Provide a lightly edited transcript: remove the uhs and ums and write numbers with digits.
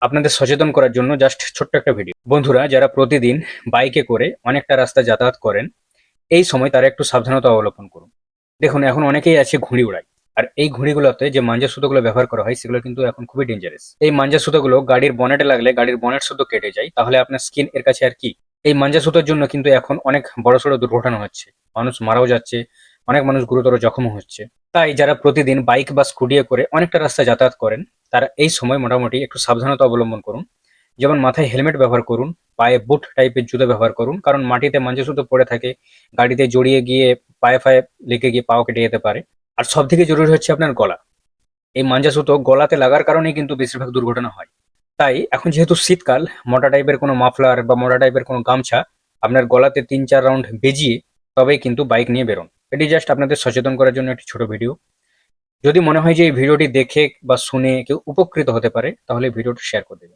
আপনাদের সচেতন করার জন্য জাস্ট ছোট্ট একটা ভিডিও। বন্ধুরা, যারা প্রতিদিন বাইকে করে অনেকটা রাস্তা যাতায়াত করেন, এই সময় তারা একটু সাবধানতা অবলম্বন করুন। দেখুন, এখন অনেকেই আছে ঘুড়ি উড়ায়। আর এই ঘুড়িগুলোতে যে মাঞ্জা সুতোগুলো ব্যবহার করা হয় সেগুলো কিন্তু এখন খুবই ডেঞ্জারাস। এই মাঞ্জা সুতোগুলো গাড়ির বনেটে লাগলে গাড়ির বনেট শুদ্ধ কেটে যায়, তাহলে আপনার স্কিন এর কাছে আর কি। এই মাঞ্জা সুতোর জন্য কিন্তু এখন অনেক বড়সড় দুর্ঘটনা হচ্ছে, মানুষ মারাও যাচ্ছে, অনেক মানুষ গুরুতর জখমও হচ্ছে। তাই যারা প্রতিদিন বাইক বা স্কুটিয়ে করে অনেকটা রাস্তা যাতায়াত করেন, তারা এই সময় মোটামুটি একটু সাবধানতা অবলম্বন করুন। যেমন মাথায় হেলমেট ব্যবহার করুন, পায়ে বুট টাইপের জুতো ব্যবহার করুন, কারণ মাটিতে মাঞ্জা সুতো পড়ে থাকে, গাড়িতে জড়িয়ে গিয়ে পায়ে ফায়ে লেগে গিয়ে পাও কেটে যেতে পারে। আর সব থেকে জরুরি হচ্ছে আপনার গলা। এই মাঞ্জা সুতো গলাতে লাগার কারণেই কিন্তু বেশিরভাগ দুর্ঘটনা হয়। তাই এখন যেহেতু শীতকাল, মোটা টাইপের কোনো মাফলার বা মোটা টাইপের কোনো গামছা আপনার গলাতে ৩-৪ রাউন্ড বেজিয়ে তবেই কিন্তু বাইক নিয়ে বেরোন। এটি জাস্ট আপনাদের সচেতন করার জন্য একটি ছোট ভিডিও। যদি মনে হয় যে এই ভিডিওটি দেখে বা শুনে কেউ উপকৃত হতে পারে, তাহলে ভিডিওটি শেয়ার করে দেবেন।